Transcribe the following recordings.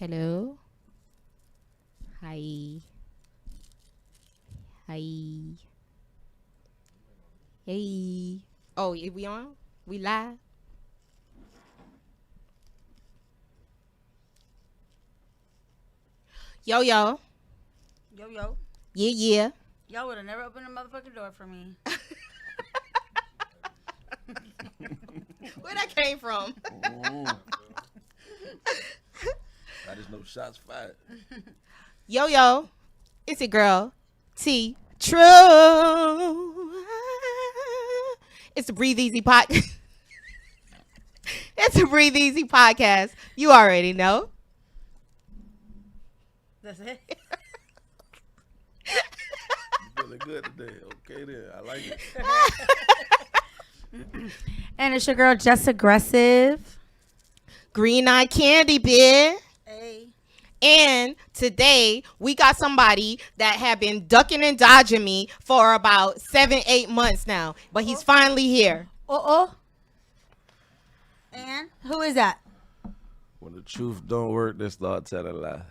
Hello. Hi. Hi. Hey. Oh, we on? We live? Yo. Yo. Yeah. Y'all would have never opened the motherfucking door for me. Where that came from? I just know shots fired. Yo. It's your girl, T. True. It's a Breathe Easy podcast. It's a Breathe Easy podcast. You already know. That's it. You feeling good today? Okay, then I like it. And it's your girl, Just Aggressive. Green Eye Candy, bitch. Hey. And today we got somebody that had been ducking and dodging me for about 7-8 months now, but he's finally here. And who is that? When the truth don't work, they start telling lies.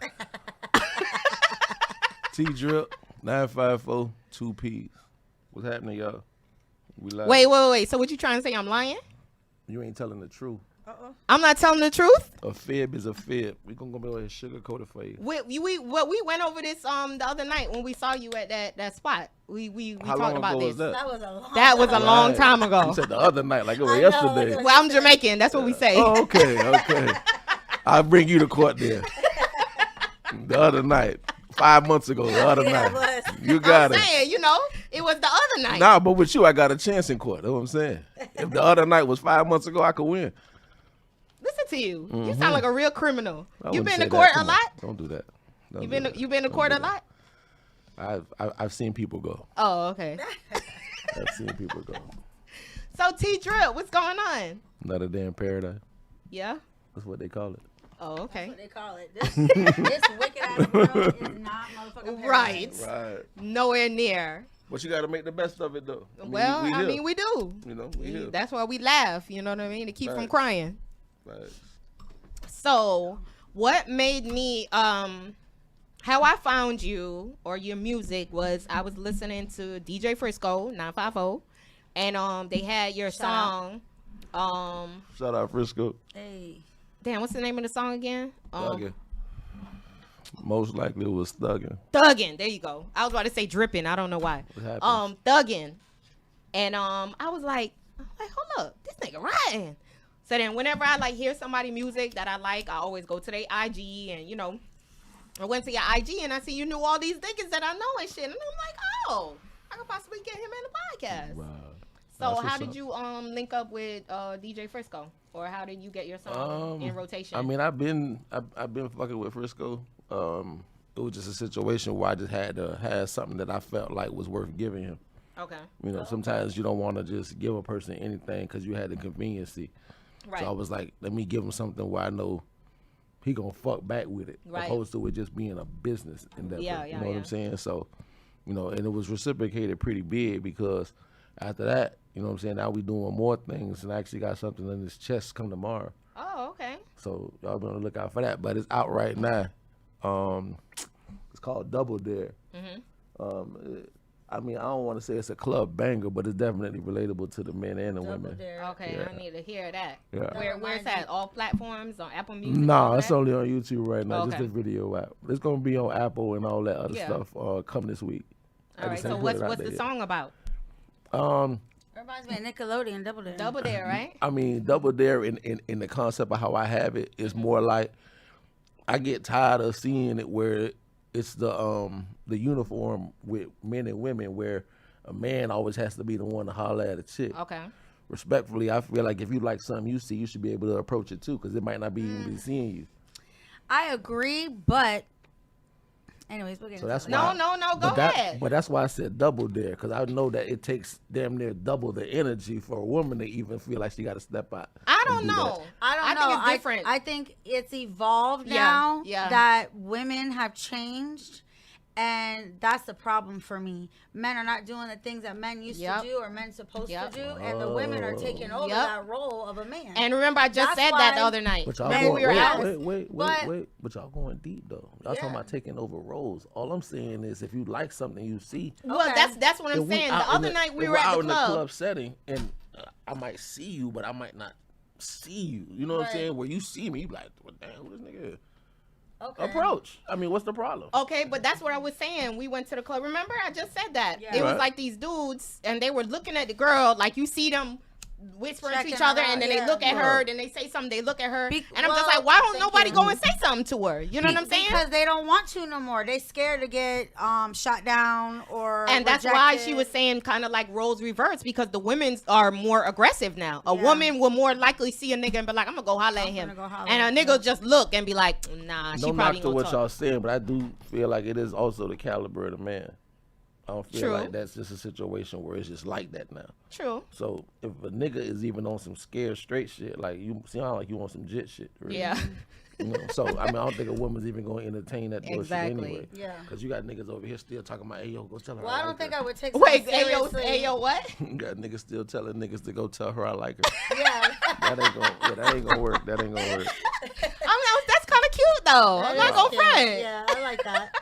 Tdripp, 954, 2 P's. What's happening, y'all? We live. Wait. So what you trying to say? I'm lying? You ain't telling the truth. I'm not telling the truth. A fib is a fib. We gonna go ahead and sugarcoat it for you. We went over this the other night when we saw you at that spot. We How talked long about ago this. was That was a long That was a long time You ago. said the other night, like it was I know, yesterday. like Well, I'm Jamaican. That's what we say. Oh, okay. I'll bring you to court then. The other night. 5 months ago, the other night. was. You got I'm it. saying, it was the other night. Nah, but with you, I got a chance in court. That's what I'm saying. If the other night was 5 months ago, I could win. Listen to you. You sound like a real criminal. I You wouldn't been say to court that. a Come lot? on. Don't do that. Don't You do been that. you been to Don't court do a lot? that. I've seen people go. Oh, okay. I've seen people go. So Tdripp, what's going on? Another day in paradise. Yeah. That's what they call it. Oh, That's okay. what they call it. This wicked ass world is not motherfucking Right. paradise. Right. Nowhere near. But you got to make the best of it, though. Well, we here. we do. You know, we here. That's why we laugh. You know what I mean? To keep from Right. crying. Right. So, what made me how I found you or your music was I was listening to DJ Frisco 950, and they had your Shout song. Shout out Frisco. Hey. Damn, what's the name of the song again? Thuggin. Most likely it was Thuggin. Thuggin. There you go. I was about to say dripping. I don't know why. What happened? Thuggin. And I was like, hold up, this nigga riding. So then whenever I hear somebody music that I like, I always go to their IG, and I went to your IG and I see you knew all these niggas that I know and shit, and I'm like, oh, I could possibly get him in the podcast. Wow. So That's how what's did up. you link up with DJ Frisco, or how did you get your song in rotation? I mean, I've been fucking with Frisco. It was just a situation where I just had to have something that I felt like was worth giving him. Okay. Sometimes you don't want to just give a person anything because you had the conveniency. Right. So I was like, let me give him something where I know he gonna fuck back with it, Right. opposed to it just being a business endeavor. Yeah, you know what yeah. I'm saying? So, and it was reciprocated pretty big because after that, you know what I'm saying, now we doing more things and I actually got something in his chest come tomorrow. Oh, okay. So y'all be on the lookout for that. But it's out right now. It's called Double Dare. I mean, I don't want to say it's a club banger, but it's definitely relatable to the men and the women. Okay, Yeah. I need to hear that. Yeah. Where's that? All platforms on Apple Music? No, all it's that? only on YouTube right now. Okay. Just the video app. It's gonna be on Apple and all that other Yeah. stuff come this week. I All right. just So ain't put it out what's there the yet. song about? Reminds me of Nickelodeon, Double Dare. Double Dare, right? I mean, Double Dare in the concept of how I have it is more like I get tired of seeing it where it's the uniform with men and women where a man always has to be the one to holler at a chick. Okay. Respectfully, I feel like if you like something you see, you should be able to approach it too, because it might not be even be seeing you. I agree, but anyways, we'll get So into that's that. why. No, go ahead. But that's why I said Double Dare, because I know that it takes damn near double the energy for a woman to even feel like she got to step out. I and don't do know. I don't know. think it's different. I think it's evolved Yeah, now yeah. that women have changed And that's the problem for me. Men are not doing the things that men used Yep. to do or men supposed Yep. to do, and the women are taking over Yep. that role of a man. And remember, I just That's said that the why- other night. But y'all Man, going, we were out. wait. But y'all going deep though. Y'all talking Yeah. about taking over roles. All I'm saying is if you like something you see. Well, Okay. that's what I'm if we saying. out The in other night we if were we're at out the in the club. club setting and I might see you, but I might not see you. You know what I'm Right. saying? Where you see me, you be like, well, damn, who this nigga is? Okay. Approach. I mean, what's the problem? Okay, but that's what I was saying. We went to the club. Remember, I just said that. Yeah. It was Right. like these dudes, and they were looking at the girl, like you see them whispering to Checking each her other, out, and then yeah. they look at Right. her, then they say something, they look at her, Be- and I'm just well, like, why don't thank nobody you. go and say something to her? You know what I'm saying? Because they don't want to no more. They scared to get shot down or And that's why she rejected. was saying kind of like roles reversed, because the women are more aggressive now. A Yeah. woman will more likely see a nigga and be like, I'm gonna go holler at I'm him. gonna go holler And a at nigga him. just look and be like, nah, she No probably knock to gonna what talk. y'all saying, but I do feel like it is also the caliber of the man. I don't feel True. like that's just a situation where it's just like that now. True. So if a nigga is even on some scared straight shit, like you sound like you on some jit shit. Really. Yeah. You know? So I mean, I don't think a woman's even going to entertain that bullshit Exactly. anyway. Yeah. Because you got niggas over here still talking about, hey yo, go tell her. Well, I don't think I would take. Wait, something seriously. Ayo, what? You got niggas still telling niggas to go tell her I like her. Yeah. That ain't gonna work. That ain't gonna work. I mean, that's kind of cute though. I'm not gonna Yeah, front. Yeah, I like that.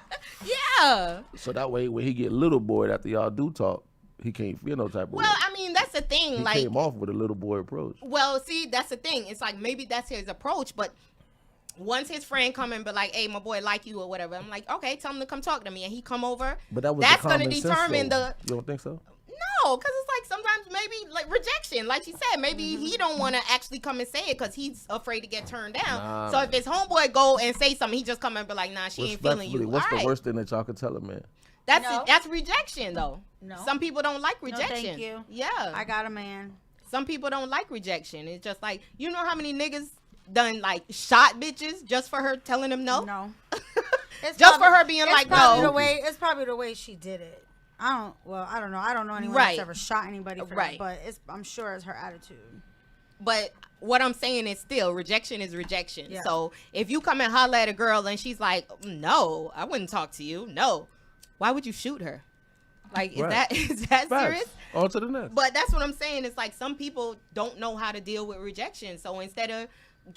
Yeah. So that way, when he get little boy after y'all do talk, he can't feel no type of way. Well, I mean, that's the thing. He Like, came off with a little boy approach. well, see, that's the thing. It's like maybe that's his approach, but once his friend come and be like, "Hey, my boy like you" or whatever, I'm like, okay, tell him to come talk to me, and he come over. But that was that's the gonna common sense, determine though. the. You don't think so? No, because it's like sometimes maybe like rejection, like you said, maybe he don't want to actually come and say it because he's afraid to get turned down. Nah. So if his homeboy go and say something, he just come and be like, "Nah, she ain't feeling you." What's All the right. worst thing that y'all could tell a man? No. That's rejection though. No. Some people don't like No, rejection. thank you. Yeah. I got a man. Some people don't like rejection. It's just like, you know how many niggas done like shot bitches just for her telling them no? No. Just for her being it's like, probably no. The way, it's probably the way she did it. I don't know. I don't know anyone Right. that's ever shot anybody for Right. that, but I'm sure it's her attitude. But what I'm saying is still rejection is rejection. Yeah. So if you come and holler at a girl and she's like, no, I wouldn't talk to you. No. Why would you shoot her? Like, is Right. is that Facts. serious? On to the next. But that's what I'm saying. It's like some people don't know how to deal with rejection. So instead of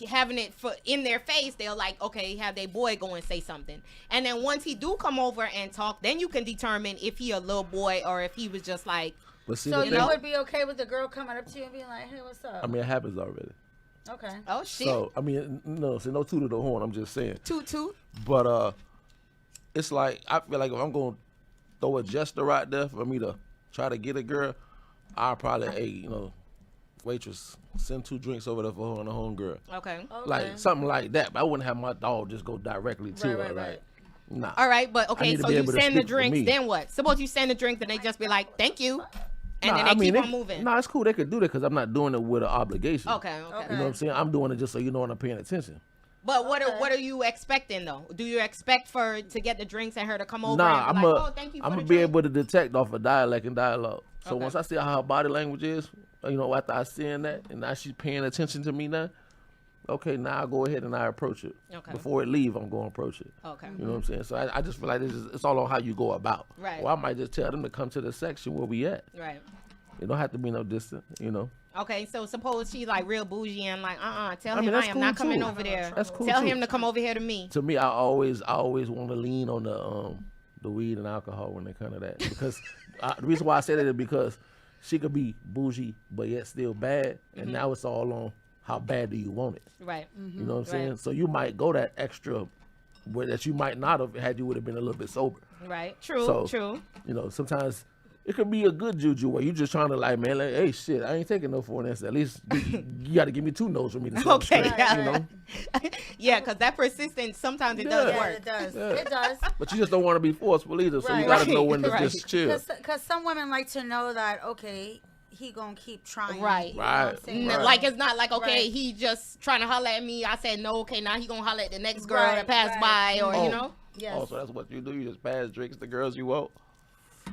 having it in their face, they'll like, okay, have their boy go and say something. And then once he do come over and talk, then you can determine if he a little boy or if he was just like, But see, So the you thing, would be okay with the girl coming up to you and being like, "Hey, what's up?" I mean, it happens already. Okay. oh shit, So I mean, no toot to the horn. I'm just saying. toot. But it's like I feel like if I'm gonna throw a gesture right there for me to try to get a girl, I'll probably, hey, waitress, send 2 drinks over there for her and the homegirl. Okay. Like something like that. But I wouldn't have my dog just go directly to her. Right. Like, nah. All right, but I okay, need to so be you able to send the speak for drinks, me. then what? Suppose you send the drink and they just be like, thank you. And Nah, then they keep it- on moving. Nah, it's cool. They could do that because I'm not doing it with an obligation. Okay. You know what I'm saying? I'm doing it just so you know when I'm paying attention. But what Okay. are you expecting though? Do you expect for to get the drinks and her to come over Nah, and I'm be like, oh, thank you for I'm the gonna be drink? able to detect off of dialect and dialogue. So Okay. once I see how her body language is, after I seeing that and now she's paying attention to me now, okay, now I go ahead and I approach it. Okay. Before it leave, I'm gonna approach it. Okay. You know what I'm saying? So I just feel like it's all on how you go about. Right. Or I might just tell them to come to the section where we at. Right. It don't have to be no distant, Okay, so suppose she's like real bougie and like, tell I him mean, I that's am not cool, coming too. over there. That's cool, Tell too. him to come over here to me. To me, I always want to lean on the weed and alcohol when it comes to that because the reason why I say that is because she could be bougie but yet still bad, and now it's all on how bad do you want it. Right. You know what I'm saying? Right. So you might go that extra where that you might not have had you would have been a little bit sober. Right. True. So, True. Sometimes it could be a good juju where you just trying to like, man, like, hey, shit, I ain't taking no for this. At least you got to give me 2 no's for me to say I'm Okay. straight, Yeah. Yeah, because that persistence sometimes it does Yeah. work. It does. Yeah. It does. But you just don't want to be forceful either, so you Right. got to know Right. when to Right. just chill. Because some women like to know that, okay, he gonna keep trying. Right. You know what I'm Right. saying? Right. Like it's not like okay, Right. he just trying to holler at me. I said no. Okay, now he gonna holler at the next girl Right, that passed right. by, or Oh. you know. Yes. Oh, so that's what you do. You just pass drinks to girls you want.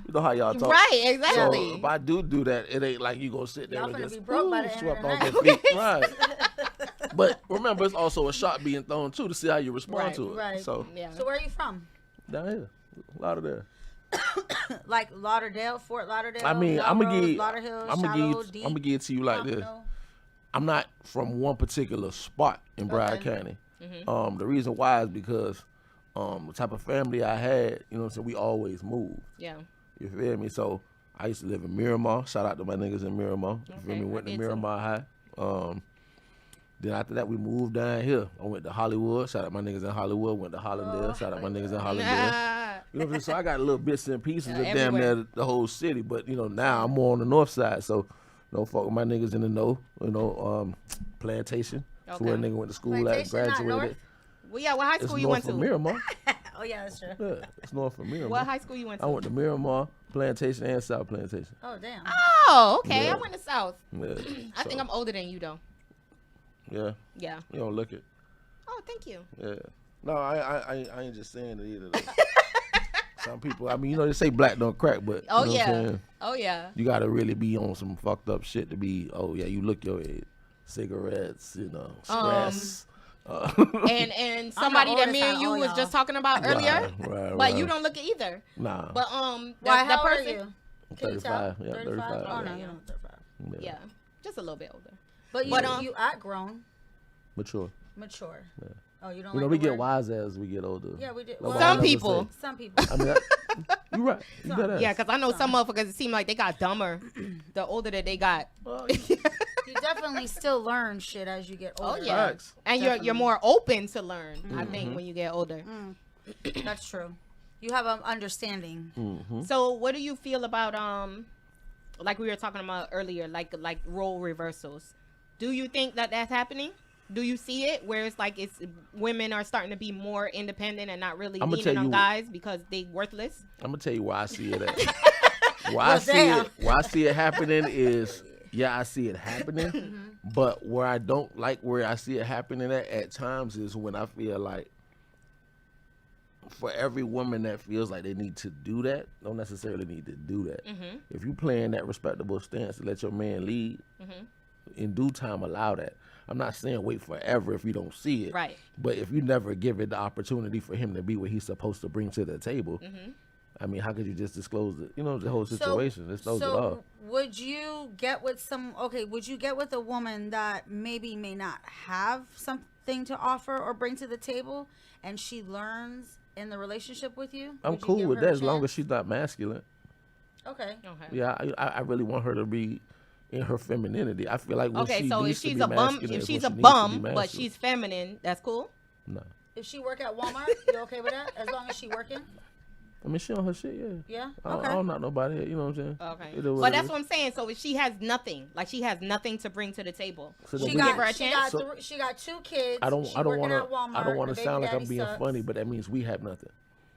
You know how y'all talk. Right. So Exactly. if I do that, it ain't like you gonna sit there Y'all and finna just be broke by the end swept of the off night. your feet. Right. But remember, it's also a shot being thrown too to see how you respond Right, to it. right. So Yeah. So where are you from? down here, Lauderdale. Like Lauderdale, Fort Lauderdale. I mean, I'm gonna give Deep. I'm gonna give it to you like this. No. I'm not from one particular spot in Broward County. The reason why is because the type of family I had, you know what I'm saying, we always moved. Yeah. You feel me? So I used to live in Miramar. Shout out to my niggas in Miramar. You feel me? Went to Miramar High. Then after that, we moved down here. I went to Hollywood. Shout out my niggas in Hollywood. Went to Hollandale. Shout out my niggas in Hollandale. You know what I'm saying? So I got little bits and pieces of damn near the whole city. But, you know, now I'm more on the north side. So, you know, fuck with my niggas in the know. You know, Plantation. That's where a nigga went to school at, graduated. Well, yeah, what high school you went to? It's north of Miramar. Oh, yeah, that's true. Yeah, it's north of Miramar. What high school you went to? I went to Miramar, Plantation, and South Plantation. Oh, damn. Oh, okay. Yeah. I went to South. Yeah. I think I'm older than you, though. Yeah. Yeah. You don't look it. Oh, thank you. Yeah. No, I ain't just saying it either. Though. Some people, I mean, you know, they say black don't crack, but Oh, you know what I'm yeah. saying? Oh, yeah. You gotta really be on some fucked up shit to be. Oh yeah, you look your age. Cigarettes, you know, stress. And somebody that me and you was just talking about earlier, but you don't look it either. Nah. But Why, that how old are person, you? I'm Can you tell? 35. Yeah, 35. Oh, no, yeah. you don't 35. yeah, just a little bit older. But you outgrown. Mature. Mature. Yeah. Oh, you don't You know, like we the get word? wise as we get older. Yeah, we do. Like Well, my Some mother people. say. Some people. I mean, you right. You better. Yeah, because I know some motherfuckers, it seem like they got dumber the older that they got. You definitely still learn shit as you get older. Oh, yeah. Facts. And you're more open to learn, I think, when you get older. That's true. You have an understanding. So what do you feel about, like we were talking about earlier, like role reversals? Do you think that that's happening? Do you see it where it's like women are starting to be more independent and not really leaning on guys because they worthless? I'm gonna tell you where I see it at. Where I see it happening is, yeah, I see it happening, but where I don't like where I see it happening at times is when I feel like for every woman that feels like they need to do that, don't necessarily need to do that. If you playing that respectable stance to let your man lead, in due time allow that. I'm not saying wait forever if you don't see it. Right. But if you never give it the opportunity for him to be what he's supposed to bring to the table, I mean, how could you just disclose it? You know, the whole situation. Disclose it all. Would you get with would you get with a woman that maybe may not have something to offer or bring to the table and she learns in the relationship with you? I'm cool with that as long as she's not masculine. Okay. Yeah, I really want her to be in her femininity. I feel like when Okay, she so needs if to she's be a bum, masculine if is she's when a she needs to be bum but masculine. she's feminine, that's cool. No. If she work at Walmart, you okay with that? As long as she working? I mean, she on her shit, yeah. Yeah. I Okay. don't knock nobody, you know what I'm saying? Okay. But that's what I'm saying. So if she has nothing, like she has nothing to bring to the table, So She then we- got, her a she, chance? got she got 2 kids. I don't She want working to at Walmart. The baby sound like I'm daddy being sucks. funny, but that means we have nothing.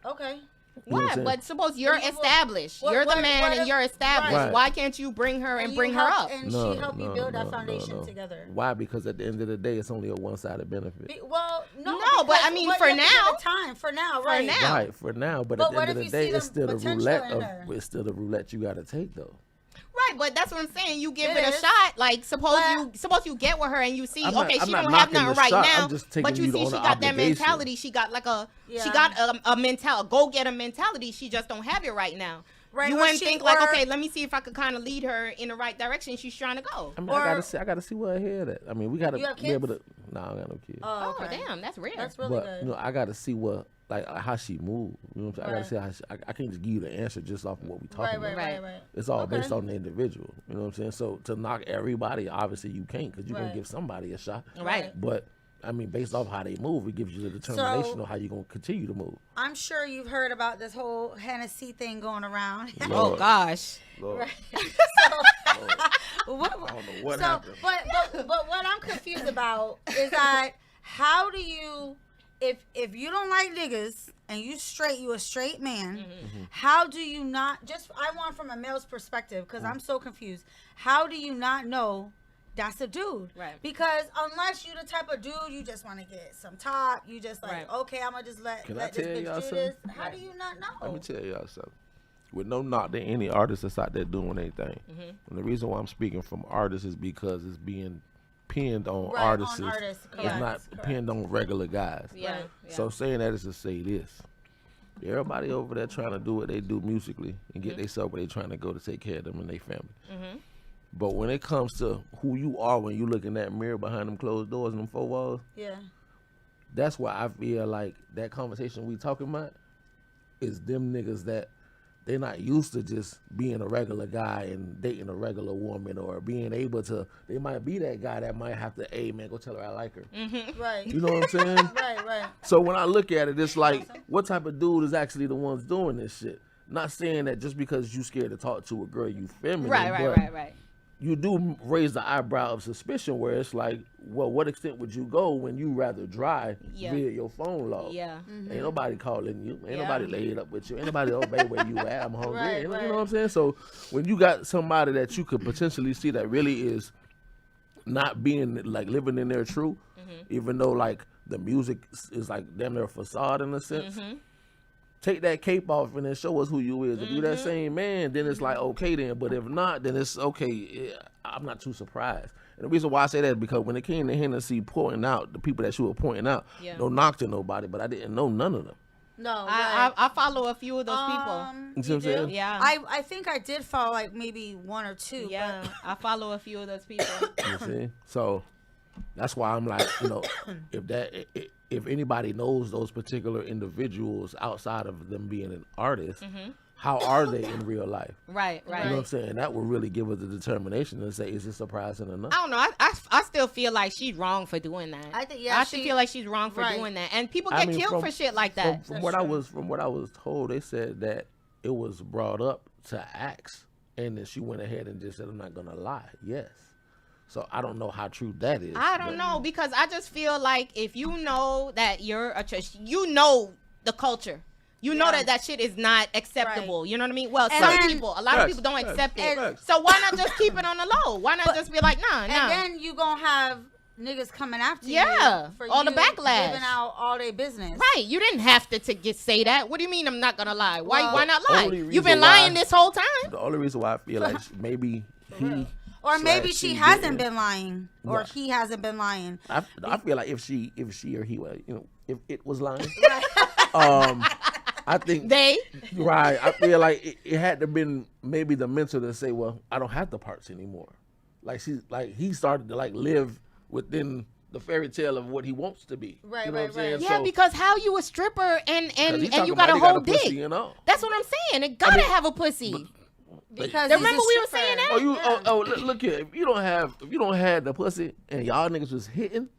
Okay. You know what I'm why? saying? But suppose you're you will- established. what- you're the what- man what and if- you're established. Right. Why can't you bring her and bring her up? And she help you build that foundation together. Why? Because at the end of the day, it's only a one-sided benefit. Well, no, but I mean, for you have to give now- it time. For now, right? now. Right, for now, but But at the what end of if the you day, see it's the still the potential roulette in her? it's still the roulette you got to take though. Right, but that's what I'm saying. You give It it a is. shot. Like suppose But- you get with her and you see, I'm not- okay, I'm she not don't have knocking nothing the right shot. now, I'm just taking but you you see, on she the got that obligation. mentality. She got like she Yeah. got a mental go get a mentality. She just don't have it right now. Right, You or wouldn't she- think like, or- okay, let me see if I could kind of lead her in the right direction she's trying to go. I mean, Or- I gotta see where her head at. I mean, we gotta You have be able kids? to. Nah, I don't got no kids. Oh, Oh, okay. damn, that's rare. That's really But good. you know, I gotta see what like how she move. You know what I'm saying? I gotta see how I can't just give you the answer just off of what we talking about. Right. It's all Okay. based on the individual. You know what I'm saying? So to knock everybody, obviously you can't because you're Right. gonna give somebody a shot. Right. But I mean, based off how they move, it gives you the determination So- of how you're gonna continue to move. I'm sure you've heard about this whole Hennessy thing going around. Oh Lord. gosh. Lord, What- I don't know what so, happened. but what I'm confused about is that how do you, if you don't like niggas and you a straight man, how do you not? I want from a male's perspective because I'm so confused. How do you not know that's a dude? Right. Because unless you the type of dude you just want to get some top, you just like Right. okay, I'm gonna just let Can I this tell bitch y'all do something? this. How do you not know? Let me tell y'all something. With no knock to any artist that's out there doing anything. And the reason why I'm speaking from artists is because it's being pinned on Right, artists. on artists, It's correct, not correct. pinned on regular guys. Yeah. Right. yeah. So saying that is to say this. Everybody over there trying to do what they do musically and get themselves where they trying to go to take care of them and their family. But when it comes to who you are when you look in that mirror behind them closed doors and them four walls, that's why I feel like that conversation we talking about is them niggas that they're not used to just being a regular guy and dating a regular woman or being able to, they might be that guy that might have to, hey man, go tell her I like her. Right. You know what I'm saying? Right. So when I look at it, it's like, what type of dude is actually the ones doing this shit? Not saying that just because you scared to talk to a girl, you feminine. Right. You do raise the eyebrow of suspicion where it's like, well, what extent would you go when you rather drive via your phone log? Yeah. Ain't nobody calling you. Ain't nobody laid up with you. Ain't nobody, oh, baby, where you at? I'm hungry. You know what I'm saying? So when you got somebody that you could potentially see that really is not being, like, living in their truth, even though, like, the music is, like, damn near a facade in a sense, take that cape off and then show us who you is. If you that same man, then it's like, okay then. But if not, then it's okay. I'm not too surprised. And the reason why I say that is because when it came to Hennessy pointing out, the people that she was pointing out, no knock to nobody, but I didn't know none of them. No, I follow a few of those people. You see what I'm saying? Yeah. I think I did follow like maybe one or two. Yeah, I follow a few of those people. You see? So that's why I'm like, you know, if anybody knows those particular individuals outside of them being an artist, how are they in real life? Right. You know what I'm saying? That will really give us the determination to say, is this surprising enough? I don't know. I still feel like she's wrong for doing that. I still feel like she's wrong for doing that. And people get killed for shit like that. From what I was told, they said that it was brought up to ask, and then she went ahead and just said, I'm not gonna lie. Yes. So I don't know how true that is. I don't know, because I just feel like if you know that you're a church, you know the culture. You know that shit is not acceptable. You know what I mean? Well, a lot of people don't accept it. So why not just keep it on the low? Why not just be like, nah. And then you gonna have niggas coming after you. For all the backlash. Giving out all their business. Right. You didn't have to say that. What do you mean I'm not gonna lie? Why not lie? You've been lying this whole time. The only reason why I feel like maybe he... Or maybe she hasn't been lying, or he hasn't been lying. I feel like if she or he was, you know, if it was lying, I think I feel like it had to been maybe the mentor to say, well, I don't have the parts anymore. Like he started to like live within the fairy tale of what he wants to be. Right. Yeah, so, because how you a stripper and you got a whole dick? That's what I'm saying. It gotta have a pussy. Because remember we were saying that. Look here. If you don't have the pussy and y'all niggas was hitting,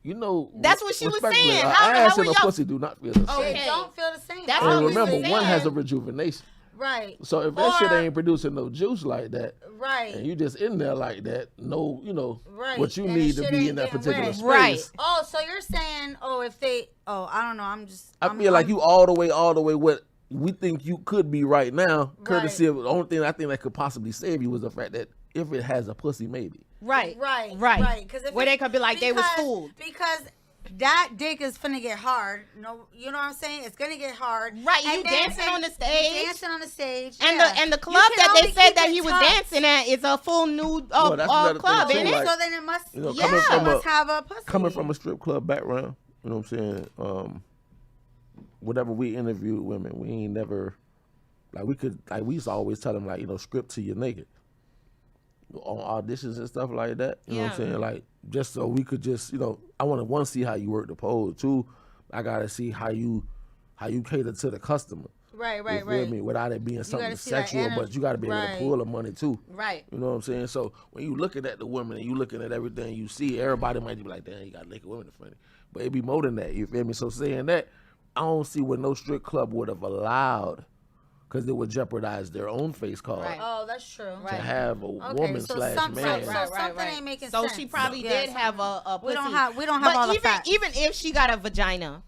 you know. That's what she was saying. Ass and a pussy do not feel the same. They don't feel the same. That's and remember, one has a rejuvenation. Right. So if that shit ain't producing no juice like that, right, and you just in there like that, no, you know, what you and need to be in that particular space. Right. Oh, so you're saying, I don't know, I feel like you all the way what we think you could be right now, courtesy of the only thing I think that could possibly save you was the fact that if it has a pussy, maybe. Right. Where they could be like, they was fooled. Because that dick is finna get hard. No, you know what I'm saying? It's gonna get hard. Right, you dancing on the stage. And the club that they said that he was dancing at is a full nude club, ain't it? So then it must, must have a pussy. Coming from a strip club background, you know what I'm saying? Whenever we interviewed women, we ain't never, we used to always tell them, like, you know, script to your naked. On auditions and stuff like that. You know what I'm saying? Like, just so we could just, you know, I want to, one, see how you work the pole. Two, I got to see how you cater to the customer. Right. You feel me? Without it being something sexual, but you got to be able to pull the money too. Right. You know what I'm saying? So when you looking at the women and you looking at everything you see, everybody might be like, damn, you got naked women in front of you. But it be more than that. You feel me? So saying that, I don't see what no strip club would have allowed, because it would jeopardize their own face card. Right. Oh, that's true. To have a woman slash man. So something ain't making sense. So she probably did have a pussy. We don't have all the facts. Even if she got a vagina,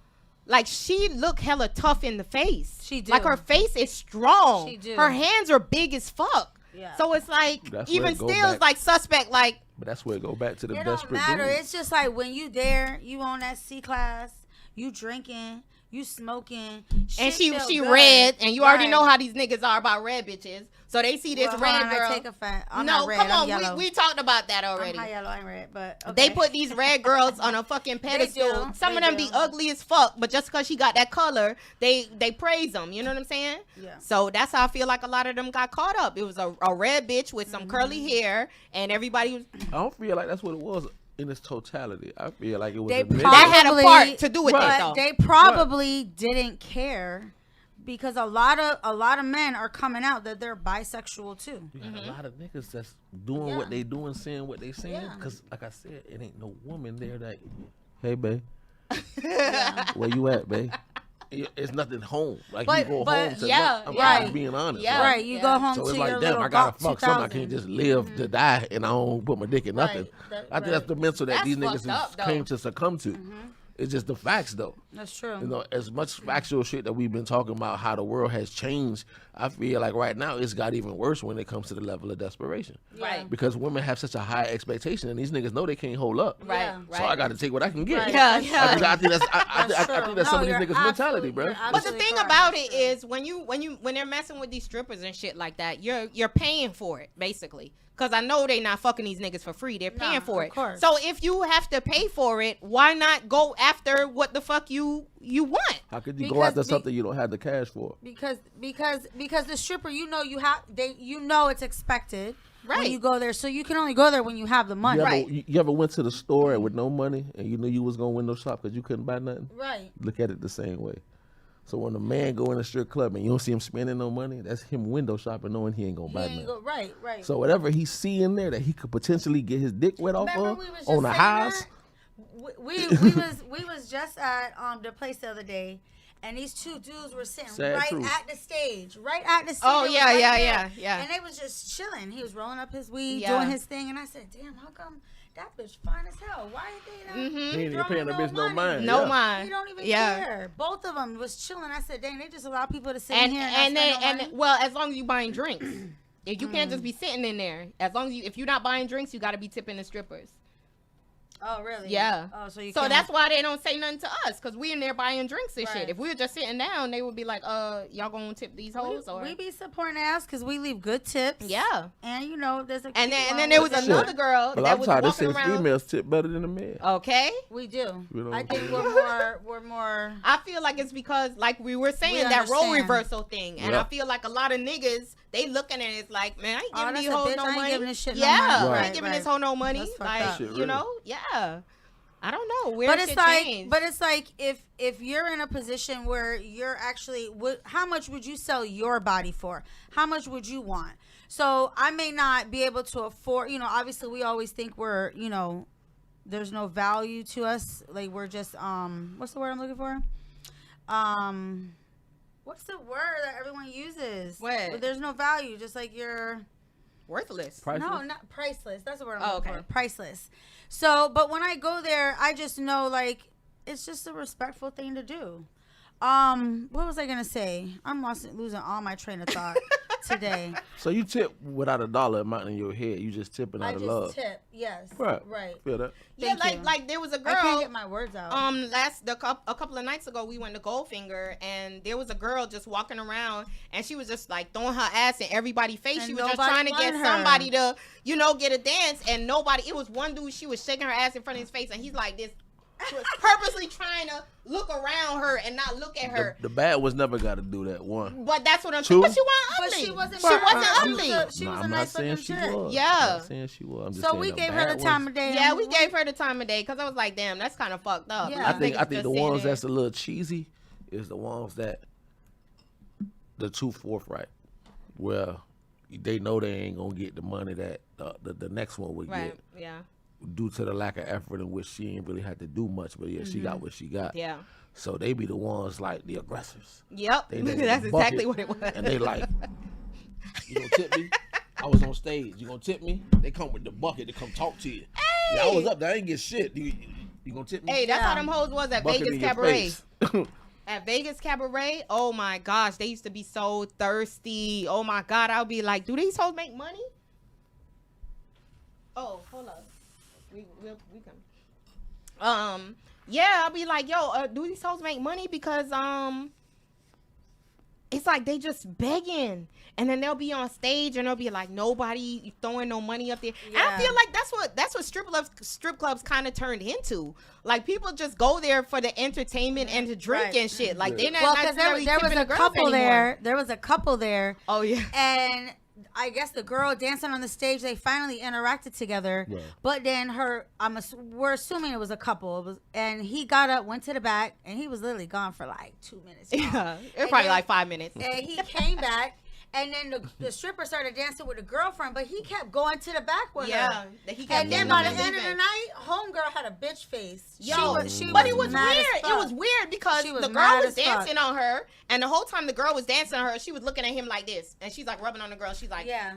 like, she look hella tough in the face. She do. Like, her face is strong. She do. Her hands are big as fuck. Yeah. So it's like, even still, it's like suspect, like. But that's where it go back to the desperate It don't matter. dude. It's just like when you there, you on that C-class, you drinking, you smoking, And shit feel she good. red, and you already Right. know how these niggas are about red bitches. So they see this Well, red hold on, girl. I take offense. I'm no, not red, come I'm on, yellow. we talked about that already. I'm high yellow, I'm red, but okay. They put these red girls on a fucking pedestal. Some They of them do. be ugly as fuck, but just because she got that color, they praise them. You know what I'm saying? Yeah. So that's how I feel like a lot of them got caught up. It was a red bitch with some curly hair, and everybody was I don't feel like that's what it was in its totality. I feel like it was They a nigga. that had a Probably- part to do with Right. it But though. they probably didn't care because a lot of men are coming out that they're bisexual too. You got a lot of niggas that's doing what Yeah. they doing, saying what they saying. Yeah. Cause like I said, it ain't no woman there that, hey babe, Yeah. where you at, babe? It's nothing home. Like But- you go but- home to yeah, I'm right. just being honest. Yeah. Right? Right, you go home So to it's your like, damn, little I gotta Gawk fuck something. I 2000. can't just live to die and I don't put my dick in nothing. Right. I think that's the mental that That's these fucked niggas up, has though. came to succumb to. It's just the facts though. That's true. You know, as much factual shit that we've been talking about how the world has changed, I feel like right now it's got even worse when it comes to the level of desperation. Right. Because women have such a high expectation and these niggas know they can't hold up. Right. Yeah. Right. So I got to take what I can get. Right. Yeah, I yeah. think that's I That's think that's true. some of No, these you're niggas' mentality, absolutely- bro. you're But the absolutely thing correct. about That's it true. is when they're messing with these strippers and shit like that, you're paying for it basically. Cause I know they not fucking these niggas for free. They're paying for of it. course. So if you have to pay for it, why not go after what the fuck you want? How could you go Because after be- something you don't have the cash for? because the stripper, you know it's expected when Right. you go there, so you can only go there when you have the money. You ever went to the store with no money and you knew you was gonna window shop because you couldn't buy nothing? Right. Look at it the same way. So when a man go in a strip club and you don't see him spending no money, that's him window shopping knowing he ain't gonna buy nothing. Right. So whatever he see in there that he could potentially get his dick wet off Remember of we was just on the saying house. that? We was just at the place the other day, and these two dudes were sitting Sad right truth. at the stage, right Oh, They was yeah, right yeah, there. yeah. And they was just chilling. He was rolling up his weed, Yeah. doing his thing, and I said, "Damn, how come that bitch fine as hell? Why they not?" He ain't even throwing paying the bitch no money? mind. No yeah. mind. He don't even Yeah. care. Both of them was chilling. I said, "Dang, they just allow people to sit And in here and and then not spend no money?" well, as long as you buying drinks, if you can't just be sitting in there. As long as if you're not buying drinks, you got to be tipping the strippers. Oh, really? Yeah. Oh, so you. So can't- that's why they don't say nothing to us, because we in there buying drinks and Right. shit. If we were just sitting down, they would be like, y'all gonna tip these hoes or we be supporting ass because we leave good tips. yeah. And you know, there's a And cute then one there was with- another girl But that I'm was tired of walking saying around. females tip better than the men. Okay. We do. You know? I think we're more. I feel like it's because, like we were saying, We that role understand. reversal thing, and Yeah. I feel like a lot of niggas they looking at it like, man, I ain't Oh, giving that's these a hoes bitch. no I ain't money. giving this shit no Yeah, money. I ain't Right. giving this hoe no money. That's fucked Like, up. Shit, you really. know, yeah. I don't know. Where But shit it's like, changed. but it's like if you're in a position where you're actually, how much would you sell your body for? How much would you want? So I may not be able to afford. You know, obviously we always think we're, you know, there's no value to us. Like we're just what's the word I'm looking for? What's the word that everyone uses? What? But there's no value. Just like you're. worthless. Priceless? No, not priceless. That's the word I'm Oh, looking okay. for. Priceless. So, but when I go there, I just know like it's just a respectful thing to do. What was I gonna say? I'm losing all my train of thought today. So you tip without a dollar amount in your head. You just tipping I out of just love. tip. Yes. Right. Right. Feel that? Yeah, Thank you. like there was a I can't girl. get my words out. A couple of nights ago, we went to Goldfinger, and there was a girl just walking around, and she was just like throwing her ass in everybody's face. And She was just nobody trying to get wanted her. somebody to, you know, get a dance, and nobody. It was one dude. She was shaking her ass in front of his face, and he's like this, purposely trying to look around her and not look at her. The bad ones never got to do that one. But that's what I'm Two? saying. But she wasn't But ugly. she wasn't. She wasn't She ugly. was a, she Nah, was a I'm not nice saying looking she chick. was. Yeah. I'm not saying she was. I'm just So saying we the gave her bad the time ones. of day. Yeah, we gave her the time of day because I was like, damn, that's kind of fucked up. Yeah. Like, I think niggas the just sitting ones there. that's a little cheesy is the ones that the too forthright, where they know they ain't gonna get the money that the next one would right. get Yeah. due to the lack of effort in which she ain't really had to do much, but yeah, she got what she got. Yeah. So they be the ones like the aggressors, Yep. They know That's the exactly bucket, what it was. and they like, you gonna tip me? I was on stage. You gonna tip me? They come with the bucket to come talk to you. Yeah, I was up there. I ain't get shit. You gonna tip me? Hey, that's how Yeah. them hoes was at Bucket Vegas in your Cabaret. face. At Vegas Cabaret, oh my gosh, they used to be so thirsty. Oh my God, I'll be like, do these hoes make money? Oh, hold up. We come. Yeah, I'll be like, yo, do these hoes make money? Because it's like they just begging, and then they'll be on stage and they'll be like, nobody throwing no money up there. And I feel like that's what strip clubs kind of turned into. Like, people just go there for the entertainment and to drink and shit. Like, they're not because necessarily there was tipping a the girls couple anymore. there. There was a couple there. Oh yeah. And I guess the girl dancing on the stage, they finally interacted together. Right. But then we're assuming it was a couple. And he got up, went to the back, and he was literally gone for like 2 minutes. Yeah, it was probably like 5 minutes. And he came back, and then the stripper started dancing with the girlfriend, but he kept going to the back with her. He kept And then getting by them the and end of the leaving. night, homegirl had a bitch face. Yo, She but it was mad weird. as It fuck. was weird because She was the girl mad was as fuck. dancing on her, and the whole time the girl was dancing on her, she was looking at him like this, and she's like rubbing on the girl. She's like, Yeah.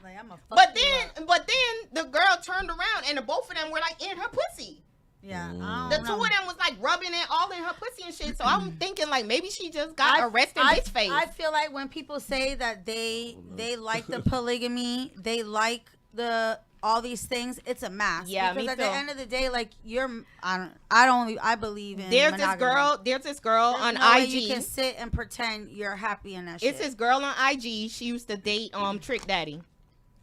Like, I'm a fuck But you up. then the girl turned around, and the both of them were like in her pussy. Yeah. The two of them was like rubbing it all in her pussy and shit. So I'm thinking like maybe she just got arrested bitch face. I feel like when people say that they like the polygamy, they like all these things, it's a mask. Yeah, because me at too. the end of the day, like I believe in There's monogamy. this girl There's on no way IG. you can sit and pretend you're happy in that shit. It's this girl on IG. She used to date Trick Daddy.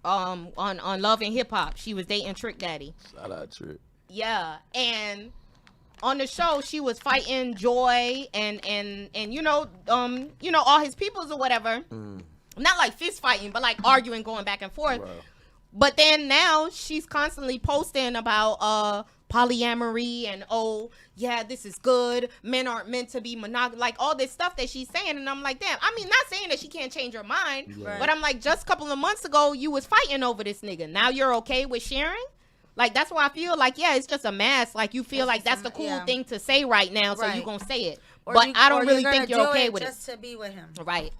On Love and Hip Hop. She was dating Trick Daddy. Shout out Trick. Yeah, and on the show she was fighting Joy and all his peoples or whatever. Not like fist fighting, but like arguing, going back and forth. Wow. But then now she's constantly posting about polyamory and this is good. Men aren't meant to be monogamous. Like all this stuff that she's saying, and I'm like, damn. I mean, not saying that she can't change her mind, Right. but I'm like, just a couple of months ago you was fighting over this nigga. Now you're okay with sharing? Like, that's why I feel like, yeah, it's just a mask. Like, you feel like that's the cool thing to say right now, so you gonna say it. But I don't really think you're okay with it. Just to be with him. Right.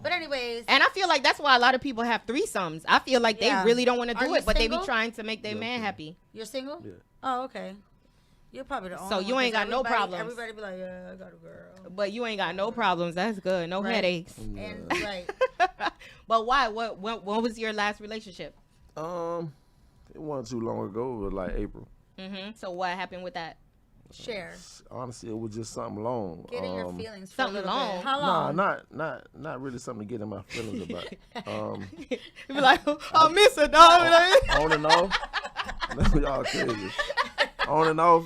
But anyways. And I feel like that's why a lot of people have threesomes. I feel like they really don't want to Are do you it, but they be single? trying to make their man happy. You're single? Yeah. Oh, okay. You're probably the only So one, you ain't 'cause got no problems. Everybody be like, yeah, I got a girl. But you ain't got no problems. That's good. No headaches. And right. But why? What was your last relationship? It wasn't too long ago. It was like April. So what happened with that? Share. Honestly, it was just something long. Get in your feelings for something a little long. bit. How long? Nah, not really something to get in my feelings about. You be like, I miss her, dog. On and off. Y'all crazy. On and off.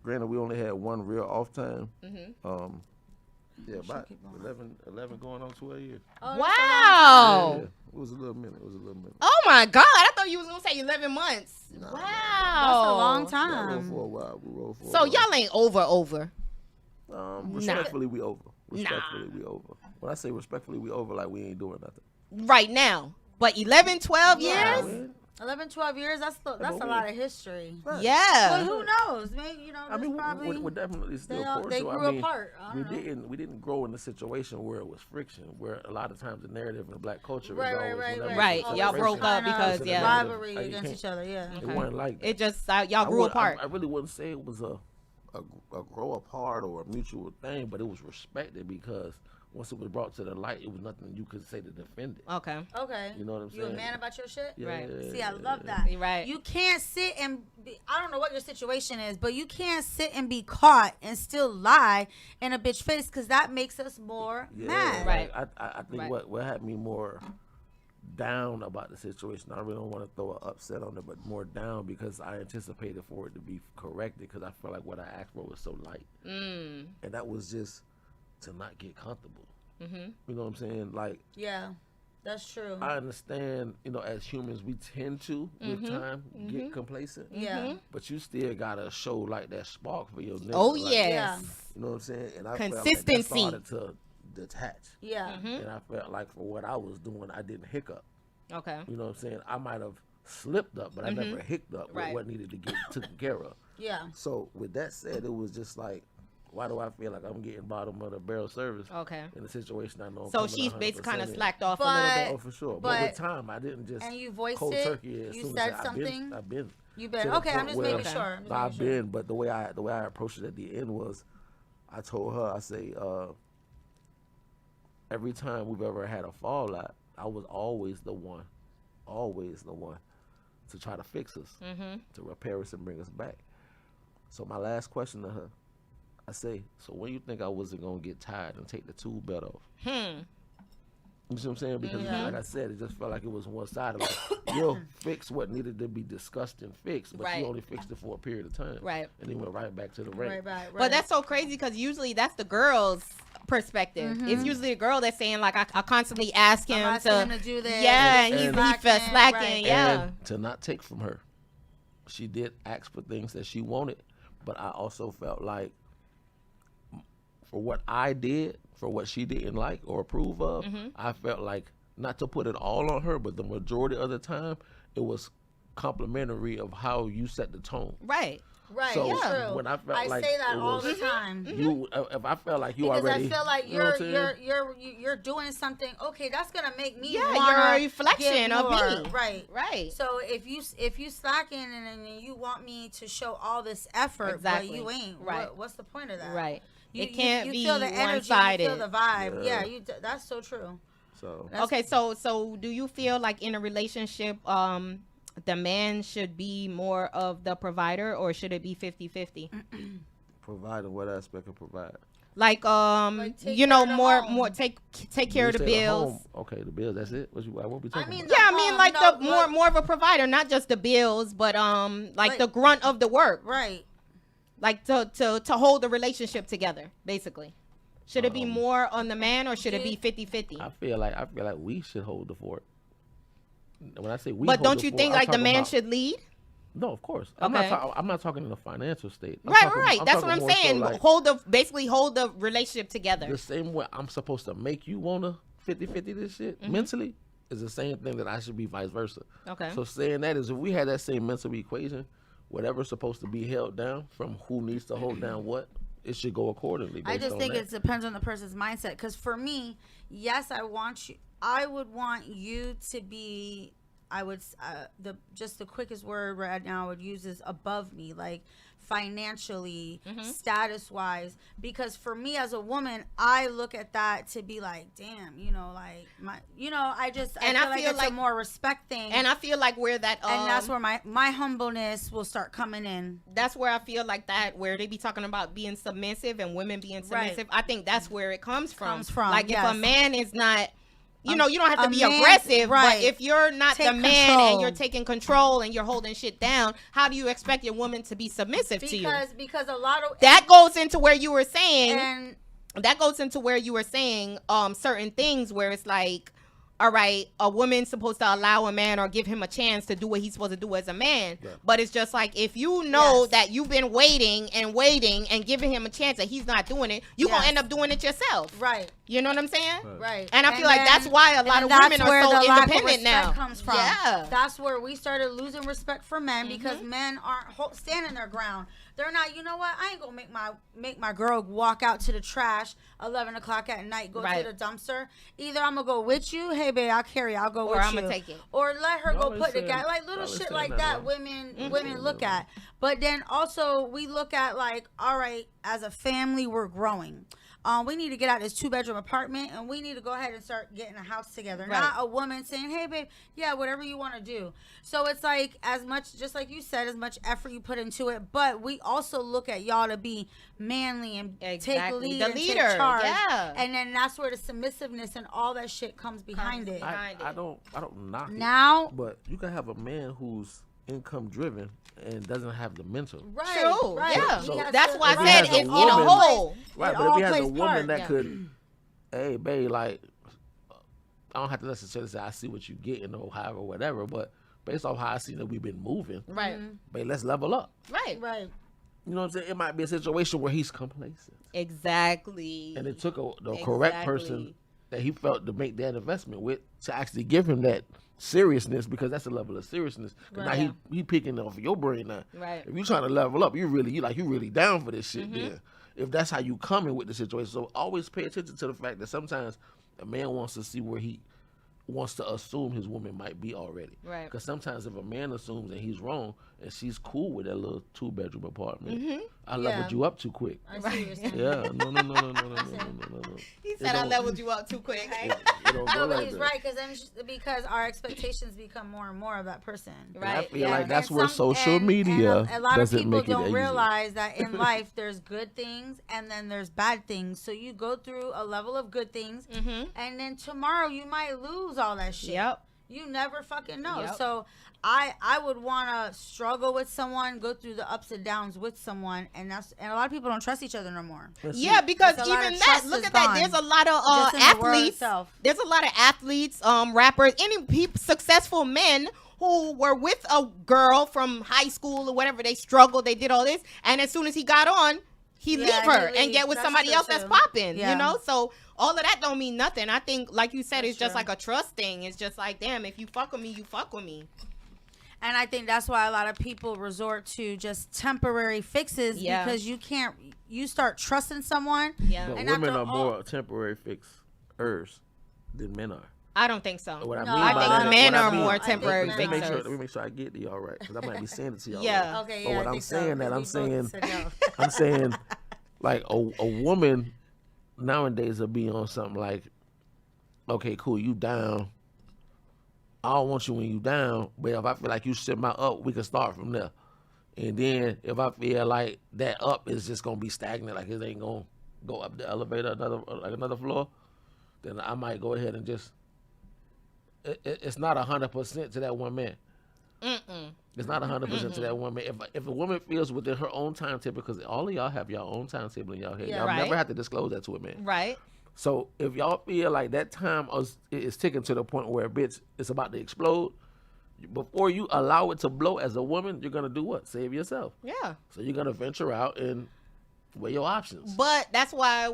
Granted, we only had one real off time. Yeah, about 11 going on 12 years. Oh, Wow. Yeah, it was a little minute. Oh my God. I thought you was gonna say 11 months. Wow. That's a long We rolled time. for a while. We rolled for a So while. y'all ain't over. Respectfully, we over. Respectfully, we over. When I say respectfully, we over, like we ain't doing nothing. Right now. But 11, 12 years? Man, 11, 12 years, that's a lot of history. Yeah. Well, who knows? Maybe, I mean, probably, we're definitely still cordial. they grew apart. I We don't know. didn't grow in a situation where it was friction. Where a lot of times the narrative in black culture Right, is right, always right, whenever right. it's a Y'all separation, broke up because, it's a yeah. narrative. Rivalry Like, you against can't- each other, yeah. It wasn't like that. It just, y'all grew apart. I really wouldn't say it was a grow apart or a mutual thing, but it was respected because once it was brought to the light, it was nothing you could say to defend it. Okay. Okay. You know what I'm saying? You a man about your shit? Yeah, Right. See, I love that. Right. You can't sit and I don't know what your situation is, but you can't sit and be caught and still lie in a bitch face because that makes us more mad. Right. I think Right. what had me more down about the situation, I really don't want to throw an upset on it, but more down because I anticipated for it to be corrected because I felt like what I asked for was so light. And that was just to not get comfortable. You know what I'm saying? Like, Yeah, that's true. I understand, as humans, we tend to, with time, get complacent. Yeah. But you still got to show, like, that spark for your nigga. Oh, like, yes. Yeah. You know what I'm saying? And I Consistency. felt like that started to detach. Yeah. And I felt like for what I was doing, I didn't hiccup. Okay. You know what I'm saying? I might have slipped up, but I never hiccuped up Right. with what needed to get taken care of. Yeah. So with that said, it was just like, why do I feel like I'm getting bottom of the barrel service Okay. in a situation I know I'm So coming she's basically kind of 100% in? slacked off a little bit. Oh, for sure. But, but- with time, I didn't just And you voiced cold it? turkey. As You soon said as something? I've been. You to better. the Okay, I'm point just where- making sure. I'm just I've making sure. been, but the way I approached it at the end was, I told her, I say, every time we've ever had a fallout, I was always the one to try to fix us, to repair us and bring us back. So my last question to her, I say, so when you think I wasn't gonna get tired and take the tool belt off? You see what I'm saying? Because like I said, it just felt like it was one-sided. Like, you'll fix what needed to be discussed and fixed, but you only fixed it for a period of time. Right. And then went right back to the ring. Right. But that's so crazy because usually that's the girl's perspective. It's usually the girl that's saying like, I constantly ask him to do this. Yeah, and he felt slacking. Right. Yeah. And to not take from her, she did ask for things that she wanted, but I also felt like for what I did, for what she didn't like or approve of, I felt like, not to put it all on her, but the majority of the time, it was complimentary of how you set the tone. Right. Right. So True. when I felt I like say that it all was, the time. You, if I felt like you because already, I feel like you know what I'm saying? you're doing something. Okay, that's gonna make me Yeah, wanna you're a reflection give of more. me. Right. Right. So if you slacking and then you want me to show all this effort, Exactly. but you ain't. Right. What's the point of that? Right. You, It can't you be feel the energy, one-sided. you feel the vibe. Yeah. Yeah, that's so true. So Okay, so do you feel like in a relationship, the man should be more of the provider, or should it be 50-50? provide in what aspect of provide? Like take you care know, of the more home. take care of the You say bills. home. Okay, the bills. That's it. What we talking mean, about? Yeah, I the mean home, like no, the but- more of a provider, not just the bills, but like Like- the grunt of the work, Right. like to hold the relationship together, basically. Should it be more on the man, or should it be 50-50? I feel like we should hold the fort. When I say we, But hold don't the you fort, think I'm like the talking man about- should lead? No, of course. Okay. I'm not talking in a financial state. I'm Right, talking- right. I'm That's talking what I'm more so saying. like Basically hold the relationship together. the same way I'm supposed to make you wanna 50-50 this shit mentally is the same thing that I should be vice versa. Okay. So saying that is, if we had that same mental equation, whatever's supposed to be held down from who needs to hold down what, it should go accordingly. I based just on think that. it depends on the person's mindset. Because for me, yes, I would want you to be. I would the quickest word right now I would use is above me, like financially, status wise. Because for me as a woman, I look at that to be like, damn, like I feel like it's a more respect thing. And I feel like where that and that's where my humbleness will start coming in. That's where I feel like that where they be talking about being submissive and women being submissive. I think that's where it comes from. Like if a man is not, you don't have to be aggressive, but if you're not the man and you're taking control and you're holding shit down, how do you expect your woman to be submissive to you? Because a lot of that goes into where you were saying certain things where it's like, all right, a woman's supposed to allow a man or give him a chance to do what he's supposed to do as a man. Yeah. But it's just like, if you know that you've been waiting and giving him a chance and he's not doing it, you're going to end up doing it yourself. Right. You know what I'm saying? Right. And I feel like that's why a lot of women are so independent now. Comes from. Yeah. That's where we started losing respect for men because men aren't standing their ground. They're not, you know what? I ain't going to make my girl walk out to the trash 11 o'clock at night, go to the dumpster. Either I'm going to go with you. Hey, babe, I'll carry you. I'll go with you. Or I'm going to take it. Or let her go put the guy. Like little shit like that women look at. But then also we look at like, all right, as a family, we're growing. We need to get out this 2-bedroom apartment and we need to go ahead and start getting a house together. Right. Not a woman saying, hey, babe, yeah, whatever you want to do. So it's like as much, just like you said, as much effort you put into it. But we also look at y'all to be manly and take lead and take charge. Yeah. And then that's where the submissiveness and all that shit comes behind it. I don't knock it. Now. But you can have a man who's income driven and doesn't have the mental. Right. True. Right. Yeah. So that's why I said it's in a whole. Right, but if he has a woman that could, hey, babe, like, I don't have to necessarily say I see what you getting or however, whatever, but based off how I see that we've been moving, right, babe, let's level up. Right. Right. You know what I'm saying? It might be a situation where he's complacent. Exactly. And it took the correct person that he felt to make that investment with to actually give him that seriousness, because that's a level of seriousness. Right. Now he picking off your brain now. Right. If you trying to level up, you really down for this shit. Then if that's how you coming with the situation, so always pay attention to the fact that sometimes a man wants to see where he wants to assume his woman might be already. Right. Because sometimes if a man assumes that he's wrong and she's cool with that little 2-bedroom apartment, I leveled you up too quick. I see what you're saying. Yeah, no. He said I leveled you up too quick. It don't go No, but like he's that. right because our expectations become more and more of that person. And I Right. feel Yeah. like that's And where some- social media a lot of doesn't people make it don't easy. realize that in life there's good things and then there's bad things. So you go through a level of good things, and then tomorrow you might lose all that shit. Yep. You never fucking know. Yep. So I would want to struggle with someone, go through the ups and downs with someone, and a lot of people don't trust each other no more. Yeah, because It's a lot even of that, trust look is at that. gone. There's a lot of Just in the world athletes. itself. There's a lot of athletes, rappers, any successful men who were with a girl from high school or whatever. They struggled. They did all this, and as soon as he got on, he Yeah, leave her he and leave. get with That's somebody true, else that's too. popping. Yeah. You know, so all of that don't mean nothing. I think, like you said, That's it's just true. like a trust thing. It's just like, damn, if you fuck with me, you fuck with me. And I think that's why a lot of people resort to just temporary fixes Yeah. because you start trusting someone. Yeah, But And women after are all- more temporary fixers than men are. I don't think so. What I No, mean I by think that- men what I are mean- more I think temporary men Let me, fixers. let me make sure I get y'all right, because I might be saying it to y'all. Yeah. right. Okay, But yeah. what I I'm think so, saying that 'cause I'm we saying, both said no. I'm saying, like a woman nowadays will be on something like, okay, cool, you down. I don't want you when you down, but if I feel like you set my up, we can start from there. And then if I feel like that up is just gonna be stagnant, like it ain't gonna go up the elevator another floor, then I might go ahead and just. It's not 100% to that one man. It's not 100% to that one man. If a woman feels within her own timetable, because all of y'all have your own timetable in y'all head, Yeah. y'all Right. never have to disclose that to a man. Right. So if y'all feel like that time is ticking to the point where bitch it's about to explode, before you allow it to blow as a woman, you're gonna do what? Save yourself. Yeah. So you're gonna venture out and weigh your options. But that's why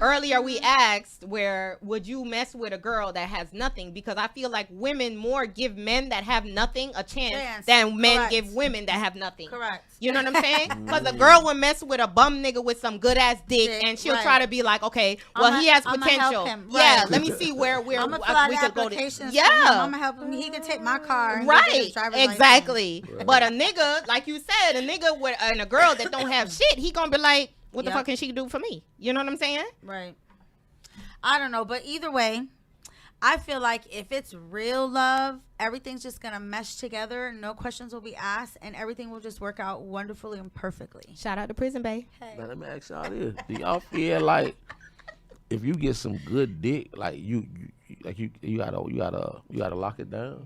earlier we asked, where would you mess with a girl that has nothing? Because I feel like women more give men that have nothing a chance than men Correct. give women that have nothing. Correct. You know what I'm saying? Because a girl will mess with a bum nigga with some good ass dick, Dick, and she'll right. try to be like, okay, well I'ma- he has I'ma potential. help him, Yeah, right. let me see where I'm gonna fill out we the could go to. applications. Yeah. I'm gonna help him. He can take my car. And go get his Right, driver's license. exactly. But a nigga, like you said, a nigga with and a girl that don't have shit, he gonna be like, what the Yep. fuck can she do for me? You know what I'm saying? Right. I don't know, but either way, I feel like if it's real love, everything's just gonna mesh together. No questions will be asked, and everything will just work out wonderfully and perfectly. Shout out to Prison Bay. Now let me ask y'all this: do y'all feel like if you get some good dick, like you gotta lock it down?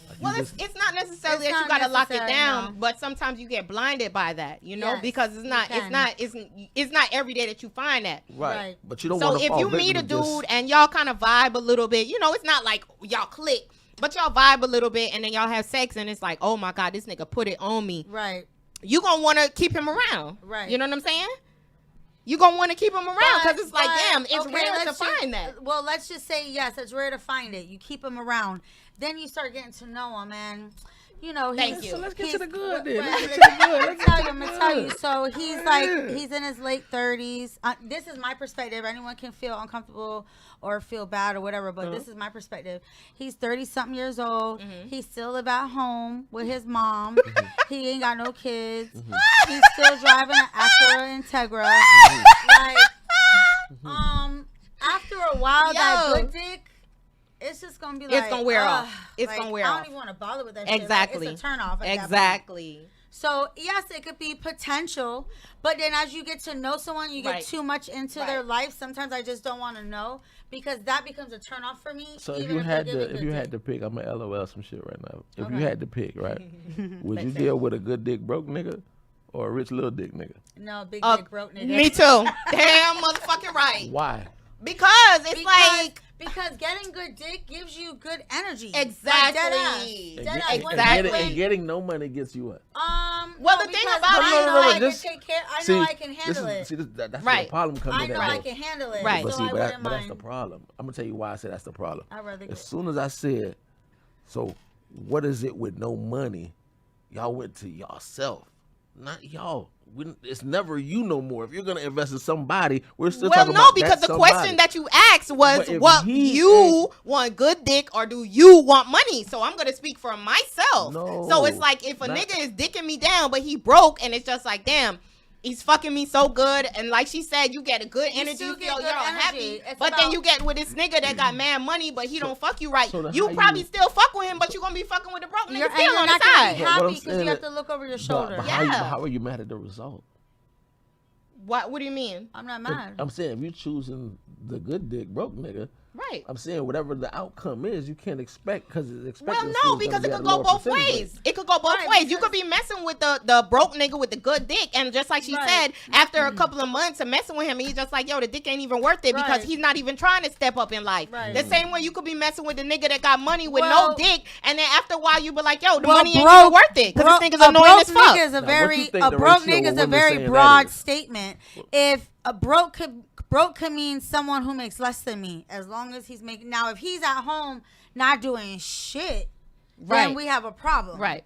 Like Well, you it's not necessarily It's that you not gotta lock it necessary, down, no. but sometimes you get blinded by that, you know, Yes, because you can. it's not every day that you find that. right. But you don't So want to if fall you meet a victim to just- dude and y'all kind of vibe a little bit, you know, it's not like y'all click, but y'all vibe a little bit and then y'all have sex and it's like, oh my God, this nigga put it on me. Right. You gonna want to keep him around. Right. You know what I'm saying? You gonna want to keep him around because it's like, But, damn, it's okay, rare to let's find that. Well, let's just say yes, it's rare to find it. You keep him around, then you start getting to know him, and you know. Thank he's- you. So let's get to the he's- good then. right, Let's get to the good. I'm Let's gonna get tell you. to I'm the gonna tell you. good. So he's in his late 30s. This is my perspective. Anyone can feel uncomfortable or feel bad or whatever, but this is my perspective. He's 30-something years old. He still live at home with his mom. He ain't got no kids. He's still driving an Acura Integra. Like, after a while, that Yo. good dick, it's just gonna be like It's gonna wear off. ugh, It's like, gonna wear I off. don't even want to bother with that shit. Exactly. Like, it's a turn off. Exactly. So yes, it could be potential, but then as you get to know someone, you get Right. too much into Right. their life. Sometimes I just don't want to know because that becomes a turn off for me. So if even you had they're to, giving if good you had dick. to pick, I'm gonna LOL some shit right now. If you Okay. had to pick, right, would you deal with a good dick broke nigga or a rich little dick nigga? No, big Uh, dick broke nigga. Me too. Damn, motherfucking right. Why? Because it's like. Because getting good dick gives you good energy. Exactly. Like, dead ass. And, Dead get- ass. and When- getting, when- and getting no money gets you what? Well, no, the thing because about I it- know No, I can just- take care. I See, know I can handle it. That's Right. where the problem comes I in. know at, I though. can handle it. Right. But So see, I but, wouldn't but that's the mind. problem. I'm gonna tell you why I say that's the problem. I'd rather As go. soon as I said, so what is it with no money? Y'all went to yourself. Not y'all. It's never you no more. If you're gonna invest in somebody, we're still Well, talking no, about because that the question somebody. that you asked was, But if what he you want good dick or do you want money? So I'm gonna speak for myself. No, So it's like if a not- nigga is dicking me down, but he broke, and it's just like, damn, he's fucking me so good, and like she said, you get a good energy, still you feel get you're good happy. energy. It's But then about- you get with this nigga that got mad money, but he don't fuck you right. so then You how probably you- still fuck with him, but you gonna be fucking with the broke nigga You're still on the not gonna side. be But what I'm happy because saying you have is- to look over your But shoulder. Yeah. how are you mad at the result? What do you mean? I'm not mad. I'm saying if you're choosing the good dick broke nigga, Right. I'm saying whatever the outcome is, you can't expect because it's expected. Well, no, because it could go both ways. It could go both Right, ways. You because- could be messing with the broke nigga with the good dick, and just like she Right. said, after a couple of months of messing with him, he's just like, yo, the dick ain't even worth it because Right. he's not even trying to step up in life. Right. The same way you could be messing with the nigga that got money with Well- no dick, and then after a while you be like, yo, the Well, money ain't even worth it because this nigga's annoying as broke fuck. nigga is a Now, what very you think a the broke ratio nigga is of a women very saying that broad is? statement. If a broke could mean someone who makes less than me, as long as he's making. Now, if he's at home not doing shit, then Right. we have a problem. Right.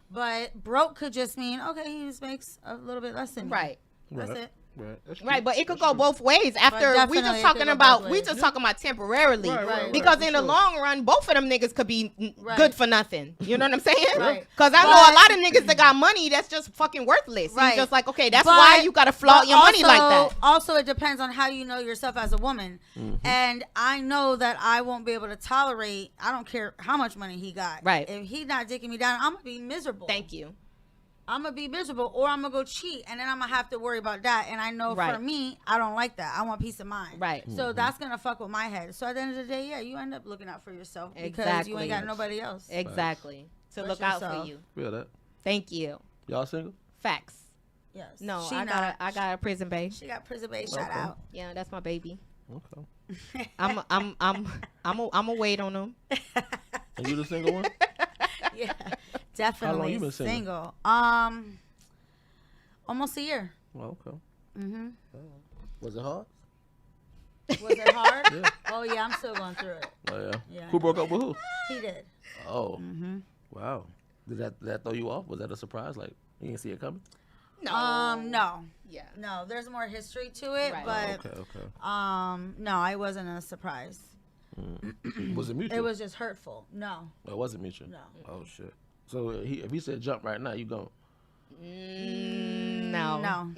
But broke could just mean okay, he just makes a little bit less than me. Right. That's it. Right. That's Right, true. but it could go both ways. After we definitely just it talking could go about both we ways. just talking about temporarily, Right, because for in the sure. long run, both of them niggas could be Right. good for nothing. You know what I'm saying? Right. Because I know But- a lot of niggas that got money that's just fucking worthless. Right. It's just like, okay, that's But- why you gotta flaunt but your money like also- that. Also, it depends on how you know yourself as a woman. And I know that I won't be able to tolerate. I don't care how much money he got. Right. If he's not dicking me down, I'm gonna be miserable. Thank you. I'm gonna be miserable, or I'm gonna go cheat, and then I'm gonna have to worry about that. And I know Right. for me, I don't like that. I want peace of mind. Right. So that's gonna fuck with my head. So at the end of the day, yeah, you end up looking out for yourself because you Exactly. ain't got nobody else. Exactly. To But look out for yourself. you. Feel that? Thank you. Y'all single? Facts. Yes. No, She I not. got a prison babe. She got prison babe. Shout Okay. out. Yeah, that's my baby. Okay. I'm a wait on him. And you the single one? Yeah, definitely you been single. single? Almost a year. Well, okay. Mhm. Was it hard? Was it hard? Yeah. Oh yeah, I'm still going through it. Oh yeah. Yeah. Who broke up with who? He did. Oh. Mhm. Wow. Did that throw you off? Was that a surprise? Like you didn't see it coming? No. No, Yeah. no. There's more history to it, Right. but Okay. no, it wasn't a surprise. Was it mutual? It was just hurtful. No, It wasn't mutual. no. Oh shit. So if he said jump right now, you going? No. No.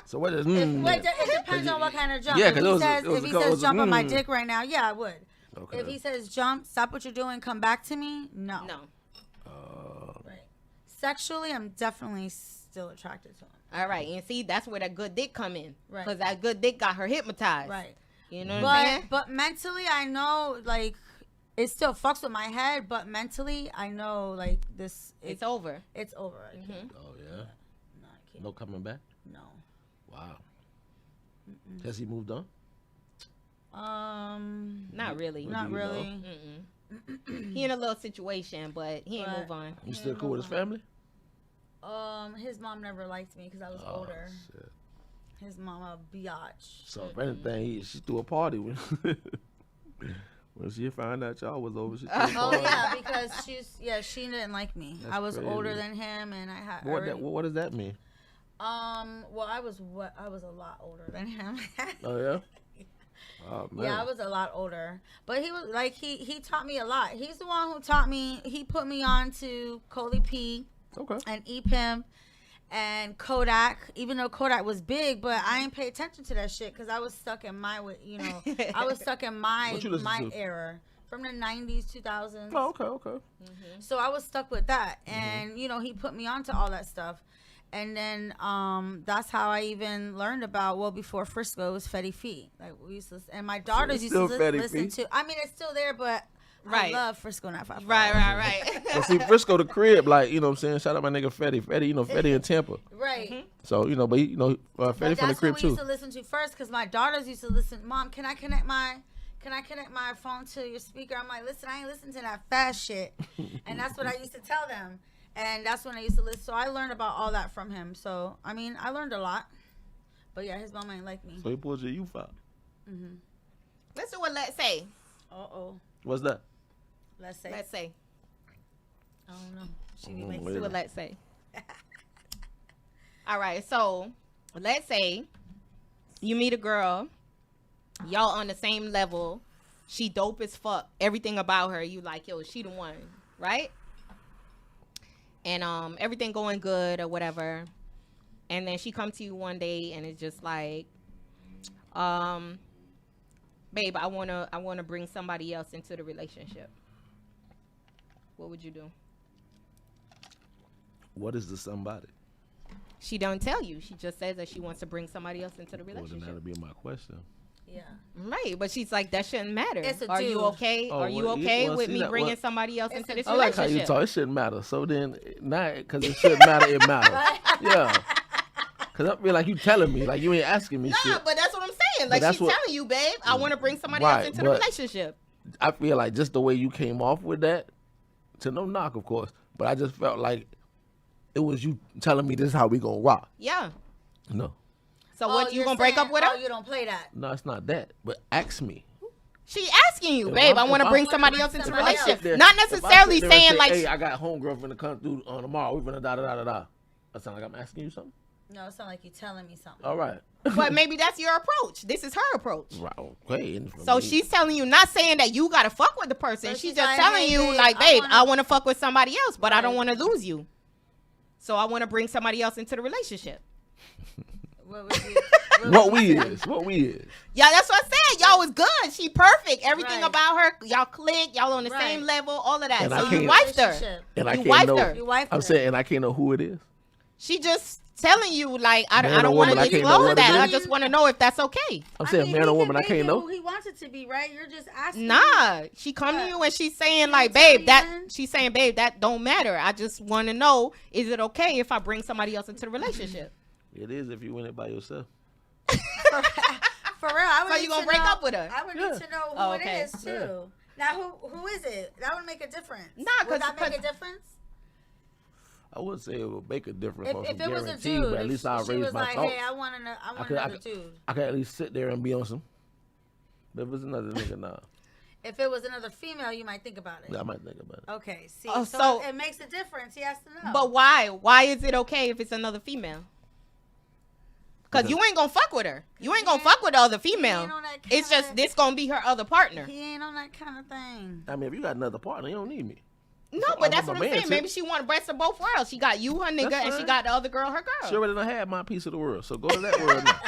So what is? It depends on what kind of jump. Yeah, if 'cause he it was- says, it was- if he it says was- jump on my dick right now, yeah, I would. Okay. If he says jump, stop what you're doing, come back to me, no. No. Right. Sexually, I'm definitely still attracted to him. All right, and see, that's where that good dick come in. Right. Because that good dick got her hypnotized. Right. You know what I'm saying? But mentally, I know, like, it still fucks with my head, but mentally, I know, like, this, It's over. it's over. I can't. Oh yeah. No, I can't. No coming back. No. Wow. Has he moved on? Not really. Not do you know? really. He in a little situation, but he ain't But- move on. You still cool with his family? His mom never liked me because I was older. Shit. His mama biatch. So if anything, she threw a party when when she found out y'all was over. She threw a Oh party. yeah, because she didn't like me. That's I was crazy. older than him, and I had. What does that mean? Well, I was a lot older than him. Oh yeah. Oh man. Yeah, I was a lot older, but he was like he taught me a lot. He's the one who taught me. He put me on to Coley P Okay. and EPIM and Kodak. Even though Kodak was big, but I ain't pay attention to that shit because I was stuck in I was stuck in my What you listen to? era from the 90s, 2000s. Oh, okay. So I was stuck with that, and he put me onto all that stuff, and then that's how I even learned about. Well, before Frisco, it was Fetty Feet. Like we used to, and my daughters used to still Fetty listen Feet? to. I mean, it's still there, but Right. I love Frisco 955. Right. Well, see, Frisco the crib, like you know what I'm saying. Shout out my nigga Fetty. Fetty, Fetty in Tampa. Right. So but Fetty But from the that's crib what we too. used to listen to first, because my daughters used to listen. Mom, can I connect my phone to your speaker? I'm like, listen, I ain't listening to that fast shit, and that's what I used to tell them. And that's when I used to listen. So I learned about all that from him. So I mean, I learned a lot. But yeah, his mom ain't like me. So he pulled your youth out. Let's see what Let's say. What's that? Let's say. Let's say. I don't know. She be Mm, making wait. See what Let's say. All right, so let's say you meet a girl, y'all on the same level. She dope as fuck. Everything about her, you like, yo, she the one, right? And everything going good or whatever. And then she come to you one day and it's just like, babe, I wanna bring somebody else into the relationship. What would you do? What is the somebody? She don't tell you. She just says that she wants to bring somebody else into the Well, relationship. then that'll be my question. Yeah. Right, but she's like, that shouldn't matter. It's a Are you dude. okay? Oh, Are you well, okay well, with see me that- bringing well, somebody else into this I like how relationship? you talk. It shouldn't matter. So then, not because it shouldn't matter. It matters. Yeah. Because I feel like you telling me, like you ain't asking me Nah, shit. but that's what I'm saying. Like, that's she's what- telling you, babe, I want to bring somebody Right, else into the but- relationship. I feel like just the way you came off with that, to no knock, of course, but I just felt like it was you telling me this is how we gonna rock. Yeah. No, So what, you you're gonna break saying, up with her? Oh, you don't play that. no, it's not that. But ask me. She asking you, If babe, I'm- I want if to bring I'm- somebody if else into the I sit relationship. there- Not if I necessarily sit there and saying say, like, hey, I got homegirl finna come through tomorrow. We finna da da da da da. That sound like I'm asking you something. No, it's not like you telling me something. All right. but maybe that's your approach. This is her approach. Right. Okay. and for So me- she's telling you, not saying that you gotta fuck with the person. So She's she's just like, telling hey, you, babe, like, I babe, wanna- I want to fuck with somebody else, but I don't Right. want to lose you. So I want to bring somebody else into the relationship. What would you? what we is. What we is. Yeah, that's what I said. Y'all was good. She perfect. Everything Right. about her, y'all click. Y'all on the Right. same level. All of that. And I So you can't- wifed her. Relationship. And I You can't wifed know. her. You wifed I'm her. saying, and I can't know who it is. She just telling you, like, I Man don't or want woman, I to can't know disclose what it that. I is. just want to know if that's okay. I'm saying, mean, man he or can woman, I make can't it know. Who he wants it to be, right? You're just asking. Nah, she come to What? you and she's saying, She like, don't tell babe, you that then? she's saying, babe, that don't matter. I just want to know, is it okay if I bring somebody else into the relationship? It is if you win it by yourself. For real, I would So need you gonna to break know- up with her? I would Yeah. need to know who Oh, it okay. is too. Now, who is it? That would make a difference. Nah, would 'cause- that make a difference? I wouldn't say it would make a difference on If some it was a guarantee, dude, but at if least I'll she raise was my like, thoughts. "Hey, I want could- another dude." I can at least sit there and be on some. But if it's another nigga, nah. If it was another female, you might think about it. I might think about it. Okay, see, Oh, so, so- it makes a difference. He has to know. But why? Why is it okay if it's another female? Because you ain't gonna fuck with her. You ain't gonna fuck with the other female. ain't on that It's kinda- just this gonna be her other partner. he ain't on that kind of thing. Oh, I mean, if you got another partner, you don't need me. No, So but that's I'm what a I'm man, saying. too. Maybe she want the best of both worlds. She got you, her nigga, That's and she fine. got the other girl, her girl. She already done had my piece of the world, so go to that world now.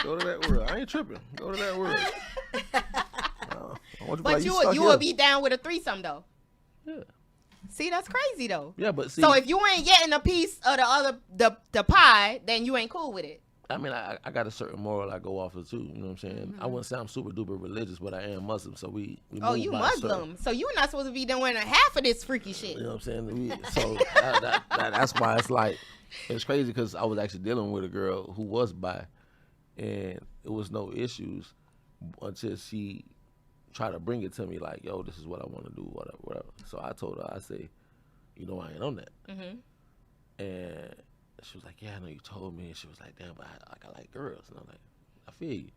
Go to that world. I ain't tripping. Go to that world. I want to be But like, you stuck would here. be down with a threesome though. Yeah. See, that's crazy though. Yeah, but see, So if you ain't getting a piece of the other the pie, then you ain't cool with it. I mean, I got a certain moral I go off of too. You know what I'm saying? I wouldn't say I'm super duper religious, but I am Muslim, so we Oh, move you by a certain- Muslim. So you're not supposed to be doing half of this freaky shit. You know what I'm saying? So that's why it's like, it's crazy because I was actually dealing with a girl who was bi, and it was no issues until she tried to bring it to me like, yo, this is what I want to do, whatever, whatever. So I told her, I say, you know, I ain't on that. Mm-hmm. And she was like, yeah, I know you told me. And she was like, damn, but I like girls. And I'm like, I feel you.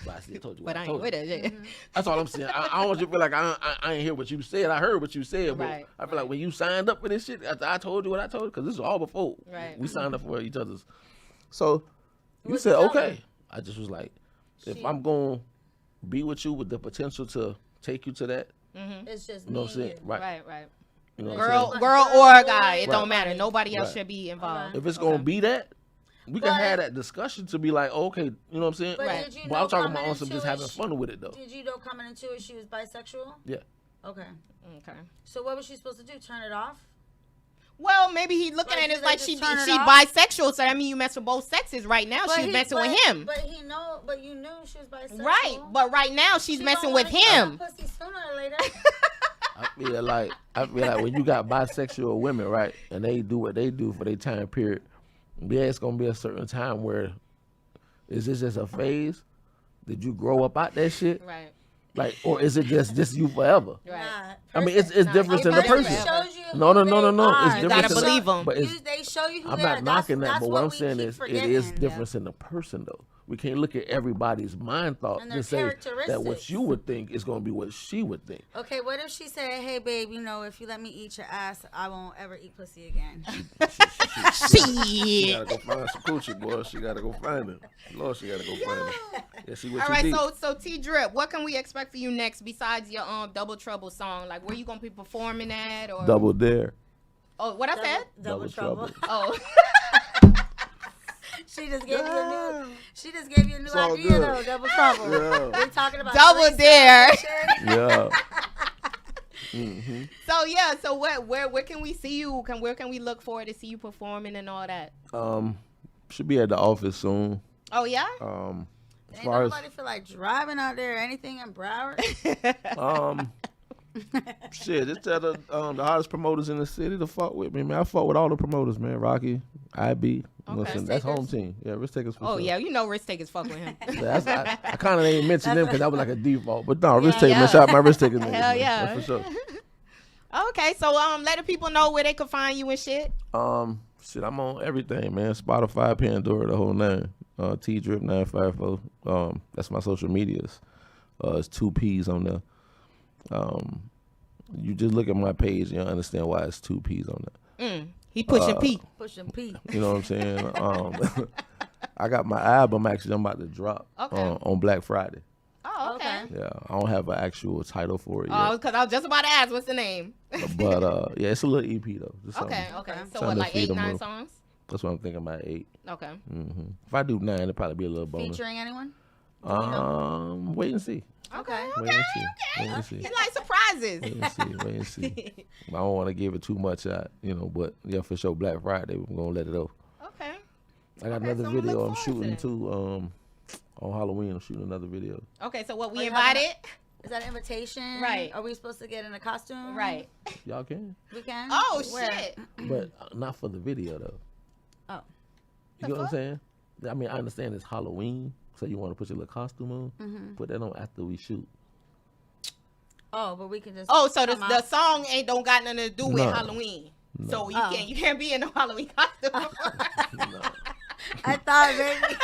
But I still told you what But I I ain't told with you. it. Yeah. That's all I'm saying. I don't want you to feel like I ain't hear what you said. I heard what you said, but Right, I feel like when you signed up for this shit, I told you what I told you, because this was all before Right. we signed up for each other's. So you What'd said, you tell her? okay. I just was like, if I'm going to be with you with the potential to take you to that, It's just you know me what I'm saying? and you. Right. Right, right. You know what Girl, I'm saying? girl Girl or or a guy, it boy. don't matter. Nobody else Right. should be involved. If it's going to be that, we can But- have that discussion to be like, okay, you know what I'm saying? But Right. did you But know I'm talking coming about on some into just it having she- fun with it, though. Did you know coming into it she was bisexual? Yeah. Okay. Okay. So what was she supposed to do? Turn it off? Well, maybe he's looking Like, at do it they like just she turn it she off? bisexual, so that means you mess with both sexes. Right now, But she's he- messing but- with him. But you knew she was bisexual. Right, but right now she's She messing gonna with wanna get him. that pussy sooner or later. I feel like when you got bisexual women, right, and they do what they do for their time period, yeah, it's gonna be a certain time where, is this just a phase? Did you grow up out that shit? Right. Like, or is it just you forever? Right. I mean, it's Nah, different it's in the different person. forever. Shows you No, no, who no, no, they no. are. It's You different. gotta believe 'em. But it's, They show you who I'm they not are. knocking that, That's but what I'm we saying keep is, it forgetting. is difference in the person though. We can't look at everybody's mind thought And to their say that characteristics. what you would think is going to be what she would think. Okay, what if she said, "Hey, babe, you know, if you let me eat your ass, I won't ever eat pussy again." She Shit. gotta go find some coochie, boy. She gotta go find it. Lord, she gotta go find it. Yeah, see what All you right, need. so Tdripp, what can we expect for you next besides your Double Trouble song? Like, where you gonna be performing at, or Double Dare. Oh, what I said? Double trouble. Oh, She just gave you a new. She just gave you a new all idea good. though. Double trouble. Yeah. We're talking about Double threesome Dare. and shit. Yeah. Mm-hmm. so yeah. So where can we see you? Where can we look forward to see you performing and all that? Should be at the office soon. Oh yeah. As Ain't far as nobody feel like driving out there or anything in Broward. shit, just tell the hottest promoters in the city to fuck with me, man. I fuck with all the promoters, man. Rocky, IB. Okay. Listen, that's home team. Yeah, risk takers for Oh sure. yeah, you know risk takers fuck with him. Yeah, I kind of ain't mention them because that was like a default. But no, risk Yeah, takers, man. Shout out my risk takers. niggas, Hell man. yeah. That's for sure. Okay, so let the people know where they can find you and shit. Shit, I'm on everything, man. Spotify, Pandora, the whole nine. Tdripp 954. That's my social medias. It's 2 P's on there. You just look at my page, you'll understand why it's 2 P's on there. He pushing P. Pushing P. You know what I'm saying? I got my album actually. I'm about to drop on Black Friday. Oh, okay. Okay. Yeah, I don't have an actual title for it yet. Oh, because I was just about to ask, what's the name? But yeah, it's a little EP though. Just Okay, something. okay. So Something what, to like feed 8, them 9 up. songs? That's what I'm thinking about 8. Okay. If I do 9, it'll probably be a little bonus. Featuring anyone? Wait and see. Okay. Wait and see. Wait and see. He like surprises. Wait and see. Wait and see. I don't want to give it too much out, but yeah, for sure, Black Friday, we're gonna let it off. Okay. I got Okay, another so I'ma video look I'm forward shooting to too. On Halloween, I'm shooting another video. Okay, so what, we Oh, you have invited? Is that an invitation? Right. Are we supposed to get in a costume? Right. Y'all can, We can. Oh, Where? shit. but not for the video though. Oh. You know what I'm saying? I mean, I understand it's Halloween, so you want to put your little costume on. Put that on after we shoot. Oh, but we can just. Oh, so the come out. song don't got nothing to do with No. Halloween. No. So you Oh. can't be in no Halloween costume. No. I thought maybe.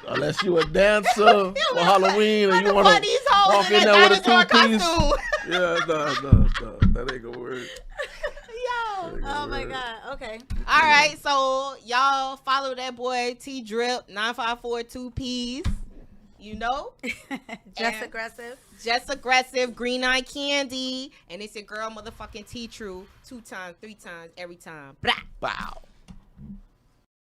Unless you a dancer for Halloween and you want Put to these hoes walk in in a there with a dinosaur 2-piece. costume. Yeah, no, that ain't gonna work. Yo. Oh my God. Okay. All right, so y'all follow that boy Tdripp 954 2 P's. You know, Just And- aggressive. just aggressive, green eye candy, and it's your girl motherfucking T True 2 times, 3 times, every time. Blah. Bow.